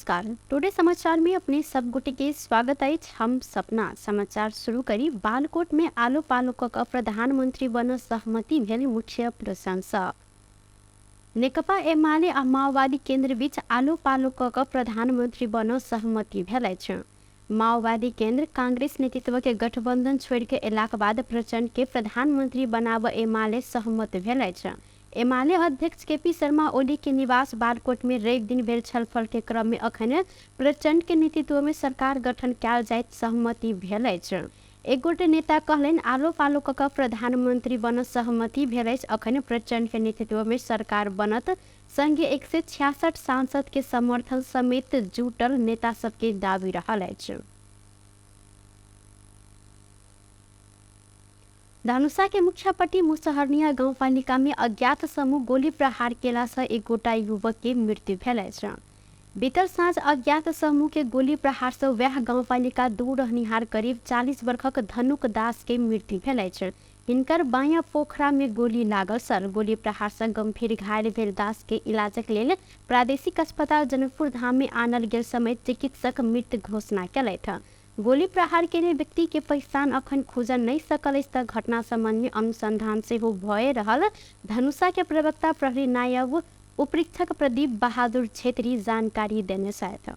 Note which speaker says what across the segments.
Speaker 1: नमस्कार। टुडे समाचार में अपने सब गोटे के स्वागत है। हम सपना समाचार शुरू करी। बालकोट में आलो पालो क प्रधानमंत्री बन सहमति भेल मुख्य प्रशंसा। नेकपा एमाले आ माओवादी केन्द्र बीच आलो पालो क प्रधानमंत्री बन सहमति भेल छ। माओवादी केन्द्र कांग्रेस नेतृत्व के गठबंधन छोड़ के एलाक बाद प्रचंड के प्रधानमंत्री बनाव एमाले सहमत भेल छ। एमाले अध्यक्ष केपी शर्मा ओली के निवास बालकोट में रवि दिन भेल छलफल के क्रम में अखन प्रचंड के नेतृत्व में सरकार गठन कयल जाइत सहमति भेल अछि। एक गोटे नेता कहलनि आलो पालो क प्रधानमंत्री बन सहमति भेल अछि। अखन प्रचंड के नेतृत्व में सरकार बनत संगे 166 सांसद के समर्थन समेत जुटल नेता सबके दाबी रहल अछि। धनुषा के मुखियापट्टी मुसहरनिया गाउँपालिका में अज्ञात समूह गोली प्रहार केला से एक गोटा युवक के मृत्यु भेल अछि। बीतल साँझ अज्ञात समूह के गोली प्रहार से वह गाउँपालिका 2 रहनिहार करीब 40 वर्षक धनुक दास के मृत्यु भेल अछि। हिनकर बायां पोखरा में गोली लागल सर। गोली प्रहार से गंभीर घायल भेल दास के इलाजक लेल प्रादेशिक अस्पताल जनकपुर धाम में आनल गेल समय चिकित्सक मृत घोषणा कयलथि। गोली प्रहार के व्यक्ति के पहचान अखन खोजल नहीं सकल अछि। घटना संबंध में अनुसंधान से हो भय रहल धनुषा के प्रवक्ता प्रहरी नायब उपरीक्षक प्रदीप बहादुर छेत्री जानकारी देने छथि।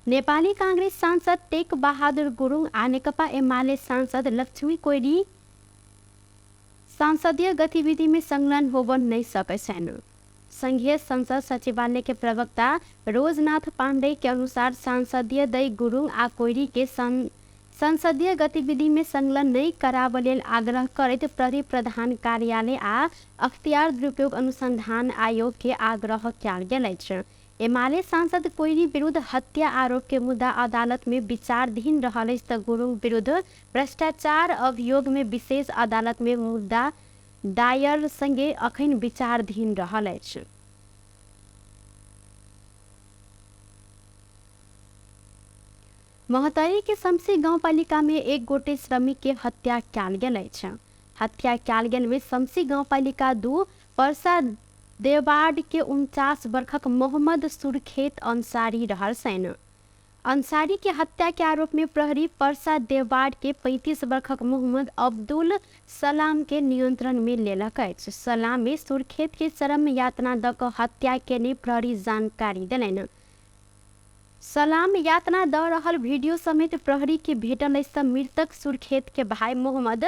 Speaker 1: नेपाली कांग्रेस सांसद टेक बहादुर गुरुङ आ नेकपा एमाले सांसद लक्ष्मी कोइरी संसदीय गतिविधि में संलग्न होब नहीं सकै छन्। संघीय संसद सचिवालय के प्रवक्ता रोजनाथ पांडे के अनुसार सांसदीय दई गुरुङ आ कोइरी के संसदीय गतिविधि में संलग्न नहीं कराब लेल आग्रह करैत प्रहरी प्रधान कार्यालय आ अख्तियार दुरुपयोग अनुसंधान आयोग के आग्रह कयल गेल अछि। एमाले सांसद कोइरी विरुद्ध हत्या आरोप के मुद्दा अदालत में विचाराधीन रहल अछि। गुरुङ विरुद्ध भ्रष्टाचार अभियोग में विशेष अदालत में मुद्दा दायर संगे अखन विचाराधीन रहल अछि। महतरी के शमसी गाउँपालिका में एक गोटे श्रमिक के हत्या कयल गेल अछि। हत्या कयल गेल में शमसी गाउँपालिका 2 परसा देवाड़ के 49 वर्षक मोहम्मद सुरखेत अंसारी रहल छन्। अंसारी के हत्या के आरोप में प्रहरी परसा देवाड़ के 35 वर्षक मोहम्मद अब्दुल सलाम के नियंत्रण में लेलक अछि। सलाम में सुरखेत के चरम यातना द क हत्या के प्रहरी जानकारी देलनि। सलाम यातना द रहल वीडियो समेत प्रहरी के भेटल अछि। मृतक सुरखेत के भाई मोहम्मद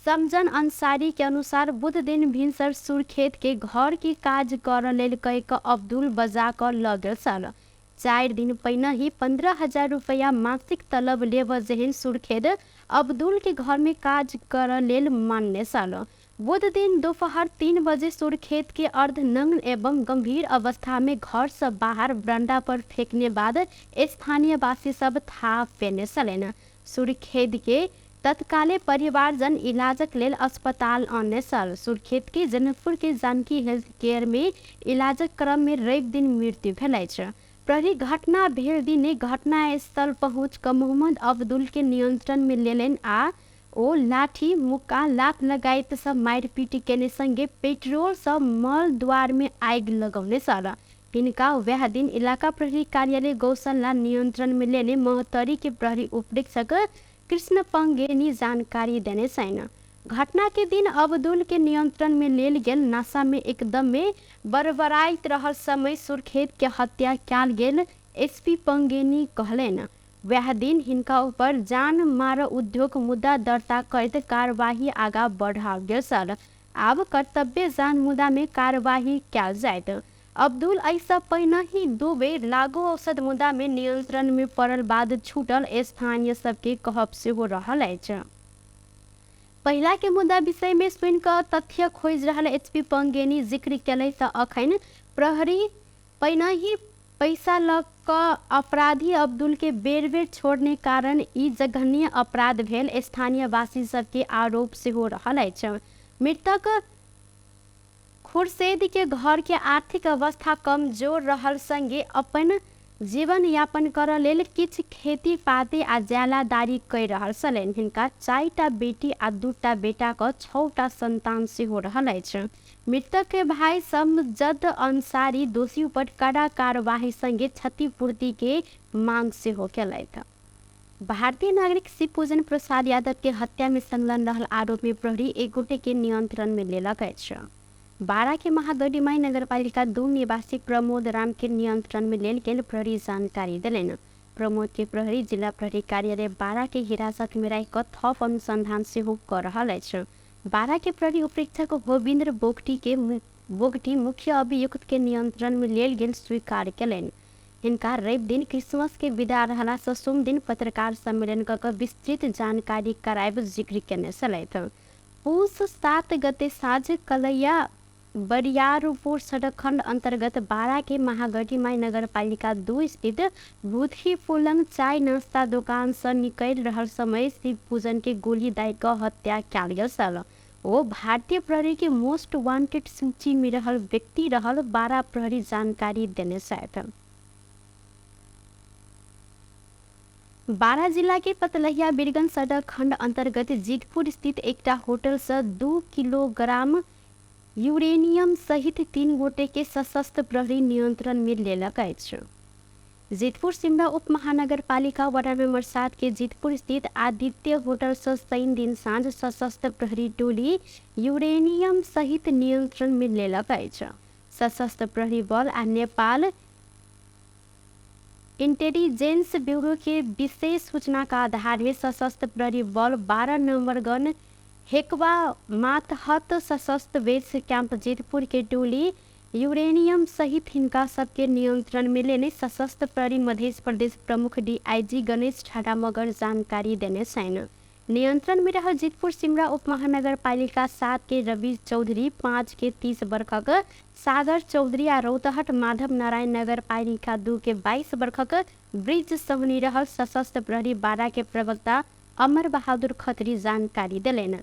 Speaker 1: समजन अंसारी के अनुसार बुध दिन भिनसर सुरखेत के घर की काज कर लेल कह क अब्दुल बजा क ल गेल छल। 4 दिन पहिने ही 15,000 रुपया मासिक तलब लेब जेहन सुरखेत अब्दुल के घर में काज कर लेल मानने छल। बुध दिन दोपहर 3 बजे सुरखेत के अर्धनग्न एवं गंभीर अवस्था में घर से बाहर बरामदा पर फेंकने बाद स्थानीय वासी सब था पेने चलेन। सुरखेत के तत्काले परिवारजन इलाजक लेल अस्पताल आने छल। सुरखेत के जनकपुर के जानकी हेल्थ केयर में इलाजक क्रम में रवि दिन मृत्यु भेल अछि। प्रहरी घटना भेल दिन घटना स्थल पहुंच क मोहम्मद अब्दुल के नियंत्रण में लेलनि आ ओ लाठी मुक्का लात लगायत सब मारपीट केने संगे पेट्रोल सब मल द्वार में आग लगौने छल। हिनका वह दिन इलाका प्रहरी कार्यालय गौशाला नियंत्रण में लेने महतरी के प्रहरी उपरीक्षक कृष्ण पंगेनी जानकारी देने छन्। घटना के दिन अब्दुल के नियंत्रण में लेल गेल नशा में एकदम में बरबराइत रहल समय सुरखेत के हत्या कयल गेल एसपी पंगेनी कहलनि। वह दिन हिनका ऊपर जान मार उद्योग मुद्दा दर्ता करते कार्यवाही आगा बढ़ाओल गेल छल। आब कर्तव्य जान मुद्दा में कार्यवाही कयल जायत। अब्दुल ऐसा पहिने ही 2 बेर लागू औषध मुद्दा में नियंत्रण में पड़ल बाद छूटल स्थानीय सबके कहब से हो रहल अछि। पहिला के मुद्दा विषय में सुन क तथ्य खोज रहल एसपी पंगेनी जिक्र केले त अखन प्रहरी पहिने ही पैसा ल क अपराधी अब्दुल के बेर बेर छोड़ने कारण ई जघन्य अपराध भेल स्थानीय वासी सबके आरोप से हो रहल अछि। मृतक खुर्शेद के घर के आर्थिक अवस्था कमजोर रहल संगे अपन जीवन यापन कर लेल किछ खेती पाती आ ज्यालादारी कइ रहल छलनि। हिनका 4टा बेटी आ 2टा बेटाक 6टा संतान सेहो रहल अछि। मृतक के भाई समजद अंसारी दोषी पर कड़ा कार्यवाही संगे क्षतिपूर्ति के मांग सेहो केलथि। भारतीय नागरिक शिवपूजन प्रसाद यादव के हत्या में संलग्न रहल आरोप में प्रहरी एक गोटे के नियंत्रण में लेलक अछि। बारा के महागढ़ीमाई नगरपालिका 2 निवासी प्रमोद राम के नियंत्रण में लेल गेल प्रहरी जानकारी देलनि। प्रमोद के प्रहरी जिला प्रहरी कार्यालय बारा के हिरासत में राखि थप अनुसंधान सेहो कर रहल अछि। बारा के प्रहरी उपरीक्षक गोविंद्र बोगटी मुख्य अभियुक्त के नियंत्रण में लेल गेल स्वीकार केलनि। हिनका रवि दिन क्रिसमस के विदा रहला से सोम दिन पत्रकार सम्मेलन क विस्तृत जानकारी करायब जिक्र केने छलथि। पूस 7 गते साँझ कलैया बरियारपुर सड़क खंड अंतर्गत बारा के महागढ़ीमाई नगरपालिका 2 स्थित बुधी फुलंग चाय नाश्ता दुकान से निकल रहल समय शिव पूजन के गोली दाइ क हत्या कयल गेल छल। ओ भारतीय प्रहरी के मोस्ट वांटेड सूची में रहल व्यक्ति रहल बारा प्रहरी जानकारी देने छथि। बारा जिला के पतलहिया बिरगंज सड़क खंड अंतर्गत जीतपुर स्थित एकटा होटल से 2 किलोग्राम यूरेनियम सहित 3 गोटे के सशस्त्र प्रहरी नियंत्रण में लेलक अछि। जीतपुर सिमरा उप महानगर पालिका वार्ड नंबर 7 के जीतपुर स्थित आदित्य होटल से शनि दिन साँझ सशस्त्र प्रहरी टोली यूरेनियम सहित नियंत्रण में लेलक अछि। सशस्त्र प्रहरी बल आ नेपाल इंटेलिजेंस ब्यूरो के विशेष सूचना का आधार में सशस्त्र प्रहरी बल 12 नंबर गन हेकवा मातहत सशस्त्र बेस कैंप जीतपुर के टोली यूरेनियम सहित हिनका सबके नियंत्रण में लेने सशस्त्र प्रहरी मध्य प्रदेश प्रमुख डीआईजी गणेश ठाडा मगर जानकारी देने छन्। नियंत्रण में रह जीतपुर सिमरा उप महानगर पालिका 7 के रवि चौधरी, 5 के 30 वर्षक सागर चौधरी आ रौतहट माधव नारायण नगर पालिका 2 के 22 वर्षक ब्रिज सहनी रहल सशस्त्र प्रहरी बारा के प्रवक्ता अमर बहादुर खत्री जानकारी दिलनि।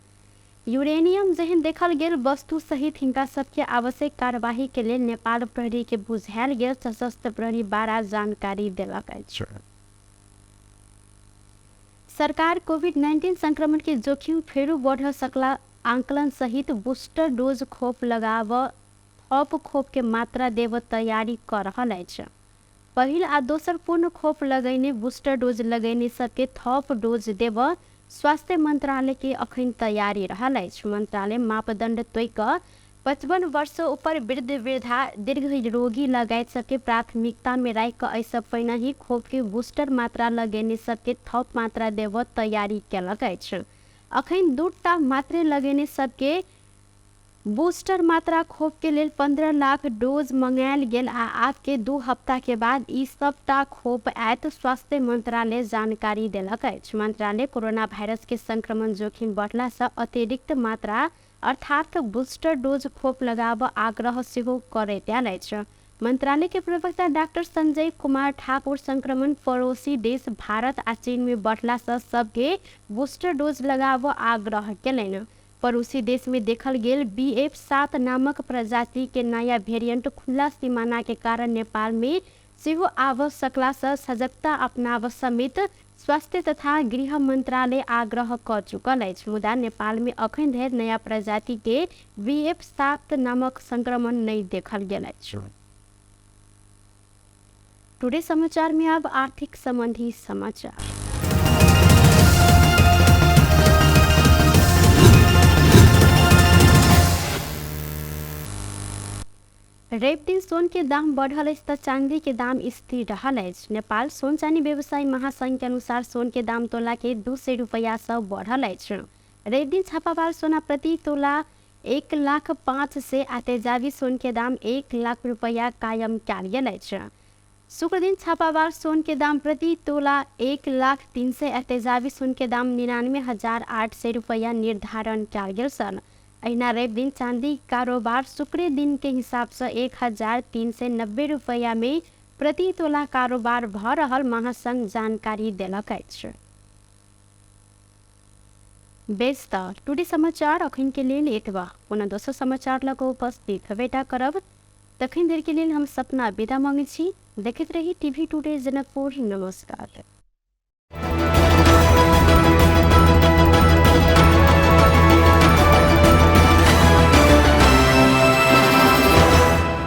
Speaker 1: यूरेनियम जहन देखल गेल वस्तु सहित हिनका सबके आवश्यक कार्यवाही के लिए नेपाल प्रहरी के बुझायल गेल सशस्त्र प्रहरी बारा जानकारी देलक अछि। सरकार कोविड-19 संक्रमण के जोखिम फेरू बढ़ सकला आंकलन सहित बूस्टर डोज खोप लगाव थप खोप के मात्रा देव तैयारी कर रहल अछि। पहिल आ दोसर पूर्ण खोप लगैने बूस्टर डोज लगैने सबके थप डोज देव स्वास्थ्य मंत्रालय के अखन तैयारी रहल अछि। मंत्रालय मापदंड तोय क 55 वर्ष ऊपर वृद्ध वृद्धा दीर्घ रोगी लगायत सबके प्राथमिकता में राखि क एहि सब पहिने ही खोप के बूस्टर मात्रा लगेने सबके थप मात्रा देव तैयारी केलक अछि। अखन 2टा मात्रे लगेने सबके बूस्टर मात्रा खोप के लेल 15 लाख डोज मंगायल गेल आ आब के 2 हफ्ता के बाद ई सबटा खोप आयत, स्वास्थ्य मंत्रालय जानकारी देलक अछि। मंत्रालय कोरोना वायरस के संक्रमण जोखिम बढ़ला से अतिरिक्त मात्रा अर्थात बूस्टर डोज खोप लगाव आग्रह सेहो करैत आयल अछि। मंत्रालय के प्रवक्ता डॉक्टर संजय कुमार ठाकुर संक्रमण पड़ोसी देश भारत आ चीन में बढ़ला से सबके बूस्टर डोज लगाव आग्रह केलनि। पड़ोसी देश में देखल गेल BF7 नामक प्रजाति के नया वेरिएंट खुला सीमाना के कारण नेपाल में सेहो आव सकला से सजगता अपनाव समेत स्वास्थ्य तथा गृह मंत्रालय आग्रह कर चुकल अछि। मुदा नेपाल में अखन धरि नया प्रजाति के BF7 नामक संक्रमण नहीं देखल गेल अछि। टुडे समाचार में अब आर्थिक संबंधी समाचार। रवि दिन सोन के दाम बढ़ल अछि त चांदी के दाम स्थिर रहल अछि। नेपाल सोन चांदी व्यवसायी महासंघ के अनुसार सोन के दाम तोला के 200 रुपया से बढ़ल अछि। रवि दिन छापामार सोना प्रति तोला 1,05,000 से आ तेजाबी सोन के दाम 1 लाख रुपया कायम कयल गेल अछि। शुक्र दिन छापामार सोन के दाम प्रति तोला 1,03,000 से आ तेजाबी सोन के दाम 99,800 रुपया निर्धारण कयल गेल छल। अहिना रवि दिन चांदी कारोबार शुक्र दिन के हिसाब से 1,390 रुपया में प्रति तोला कारोबार भ रहल महासंघ जानकारी देलक अछि। बेस्त टुडे समाचार अखन के लेल एतबा। पुनः दोसर समाचार लग उपस्थित हेबेटा करब। तखन देर के लिए हम सपना विदा मांगे छी। देखते रही टीवी टुडे जनकपुर। नमस्कार।